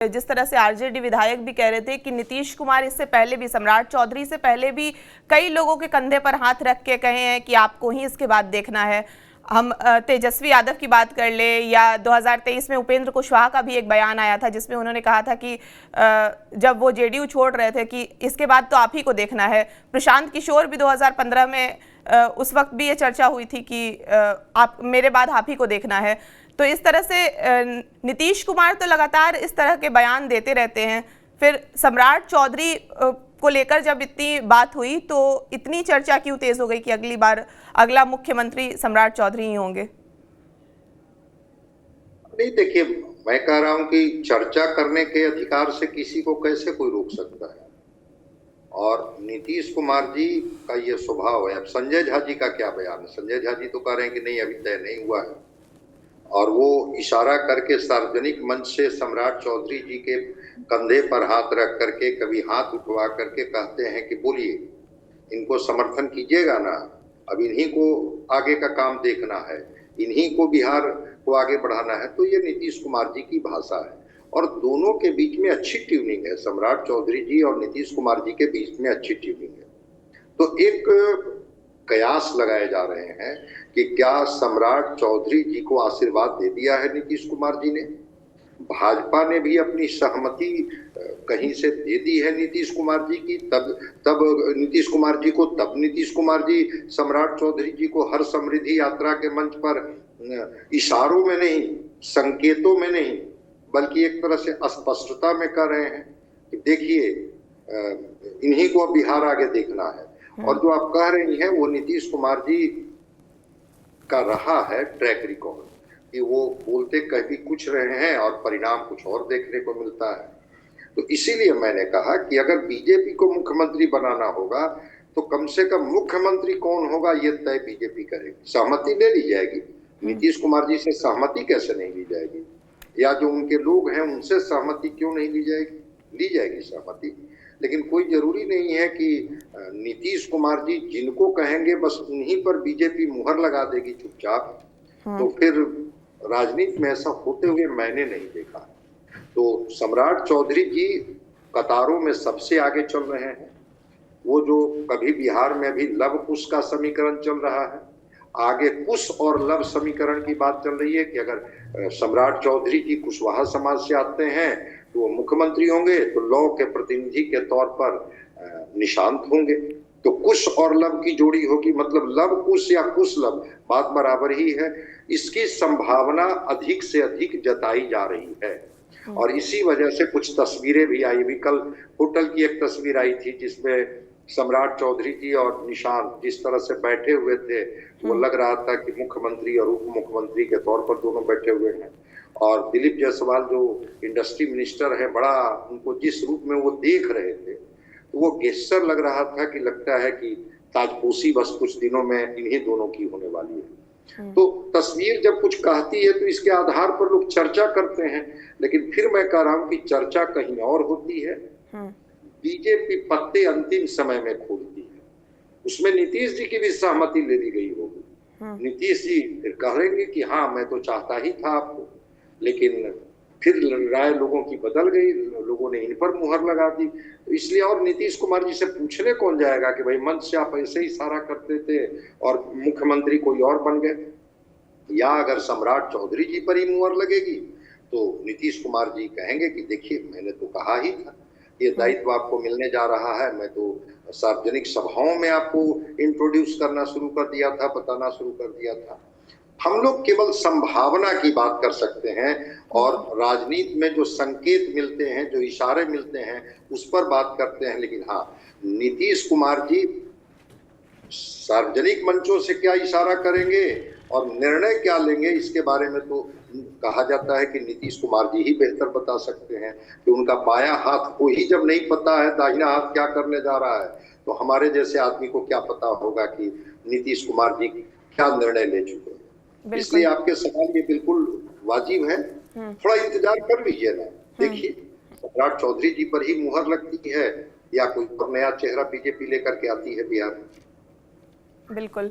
जिस तरह से आरजेडी विधायक भी कह रहे थे कि नीतीश कुमार इससे पहले भी, सम्राट चौधरी से पहले भी कई लोगों के कंधे पर हाथ रख के कहे हैं कि आपको ही इसके बाद देखना है। हम तेजस्वी यादव की बात कर ले, या 2023 में उपेंद्र कुशवाहा का भी एक बयान आया था जिसमें उन्होंने कहा था कि जब वो जेडीयू छोड़ रहे थे कि इसके बाद तो आप ही को देखना है। प्रशांत किशोर भी 2015 में उस वक्त भी ये चर्चा हुई थी कि आप मेरे बाद आप ही को देखना है। तो इस तरह से नीतीश कुमार तो लगातार इस तरह के बयान देते रहते हैं। फिर सम्राट चौधरी को लेकर जब इतनी बात हुई तो इतनी चर्चा क्यों तेज हो गई कि अगली बार अगला मुख्यमंत्री सम्राट चौधरी ही होंगे? नहीं, देखिए, मैं कह रहा हूं कि चर्चा करने के अधिकार से किसी को कैसे कोई रोक सकता है। और नीतीश कुमार जी का ये स्वभाव है। अब संजय झा जी का क्या बयान है? संजय झा जी तो कह रहे हैं कि नहीं, अभी तय नहीं हुआ है, और वो इशारा करके सार्वजनिक मंच से सम्राट चौधरी जी के कंधे पर हाथ रख करके, कभी हाथ उठवा करके कहते हैं कि बोलिए, इनको समर्थन कीजिएगा ना, अब इन्हीं को आगे का काम देखना है, इन्हीं को बिहार को आगे बढ़ाना है। तो ये नीतीश कुमार जी की भाषा है, और दोनों के बीच में अच्छी ट्यूनिंग है। सम्राट चौधरी जी और नीतीश कुमार जी के बीच में अच्छी ट्यूनिंग है। तो एक कयास लगाए जा रहे हैं कि क्या सम्राट चौधरी जी को आशीर्वाद दे दिया है नीतीश कुमार जी ने, भाजपा ने भी अपनी सहमति कहीं से दे दी है नीतीश कुमार जी की, तब नीतीश कुमार जी को, तब नीतीश कुमार जी सम्राट चौधरी जी को हर समृद्धि यात्रा के मंच पर इशारों में नहीं, संकेतों में नहीं, बल्कि एक तरह से स्पष्टता में कह रहे हैं कि देखिए, इन्हीं को बिहार आगे देखना है। और जो आप कह रही हैं वो नीतीश कुमार जी का रहा है ट्रैक रिकॉर्ड कि वो बोलते कभी कुछ रहे हैं और परिणाम कुछ और देखने को मिलता है। तो इसीलिए मैंने कहा कि अगर बीजेपी को मुख्यमंत्री बनाना होगा तो कम से कम मुख्यमंत्री कौन होगा ये तय बीजेपी करेगी। सहमति ले ली जाएगी, नीतीश कुमार जी से सहमति कैसे नहीं ली जाएगी, या जो उनके लोग हैं उनसे सहमति क्यों नहीं ली जाएगी? ली जाएगी सहमति, लेकिन कोई जरूरी नहीं है कि नीतीश कुमार जी जिनको कहेंगे बस उन्हीं पर बीजेपी मुहर लगा देगी चुपचाप। तो फिर राजनीति में ऐसा होते हुए मैंने नहीं देखा। तो सम्राट चौधरी जी कतारों में सबसे आगे चल रहे हैं। वो जो कभी बिहार में भी लव कुश का समीकरण चल रहा है, आगे कुश और लव समीकरण की बात चल रही है कि अगर सम्राट चौधरी जी कुशवाहा समाज से आते हैं तो वो मुख्यमंत्री होंगे, तो लौ के प्रतिनिधि के तौर पर निशांत होंगे। तो कुश और लव की जोड़ी होगी, मतलब लव कुश या कुश लव, बात बराबर ही है। इसकी संभावना अधिक से अधिक जताई जा रही है, और इसी वजह से कुछ तस्वीरें भी आई। भी कल होटल की एक तस्वीर आई थी जिसमें सम्राट चौधरी जी और निशांत जिस तरह से बैठे हुए थे, वो लग रहा था कि मुख्यमंत्री और उप मुख्यमंत्री के तौर पर दोनों बैठे हुए हैं। और दिलीप जायसवाल जो इंडस्ट्री मिनिस्टर है, बड़ा उनको जिस रूप में वो देख रहे थे, तो वो गेस्चर लग रहा था कि लगता है कि ताजपोशी बस कुछ दिनों में इन्हीं दोनों की होने वाली है। तो तस्वीर जब कुछ कहती है तो इसके आधार पर लोग चर्चा करते हैं, लेकिन फिर मैं कह रहा हूं कि चर्चा कहीं और होती है। बीजेपी पत्ते अंतिम समय में खोलती है, उसमें नीतीश जी की भी सहमति ले ली गई होगी। नीतीश जी फिर कहेंगे कि हाँ, मैं तो चाहता ही था आपको, लेकिन फिर राय लोगों की बदल गई, लोगों ने इन पर मुहर लगा दी। तो इसलिए और नीतीश कुमार जी से पूछने कौन जाएगा कि भाई मंच से आप ऐसे ही इशारा करते थे और मुख्यमंत्री कोई और बन गए। या अगर सम्राट चौधरी जी पर ही मुहर लगेगी तो नीतीश कुमार जी कहेंगे कि देखिए, मैंने तो कहा ही था, ये दायित्व आपको मिलने जा रहा है। मैं तो सार्वजनिक सभाओं में आपको इंट्रोड्यूस करना शुरू कर दिया था, बताना शुरू कर दिया था। हम लोग केवल संभावना की बात कर सकते हैं, और राजनीति में जो संकेत मिलते हैं, जो इशारे मिलते हैं, उस पर बात करते हैं। लेकिन हाँ, नीतीश कुमार जी सार्वजनिक मंचों से क्या इशारा करेंगे और निर्णय क्या लेंगे, इसके बारे में तो कहा जाता है कि नीतीश कुमार जी ही बेहतर बता सकते हैं कि उनका बायां हाथ को ही जब नहीं पता है दाहिना हाथ क्या करने जा रहा है, तो हमारे जैसे आदमी को क्या पता होगा कि नीतीश कुमार जी क्या निर्णय ले चुके हैं। इसलिए आपके सवाल ये बिल्कुल वाजिब है, थोड़ा इंतजार कर लीजिए ना, देखिए सम्राट चौधरी जी पर ही मुहर लगती है या कोई और नया चेहरा बीजेपी लेकर के आती है बिहार में। बिल्कुल।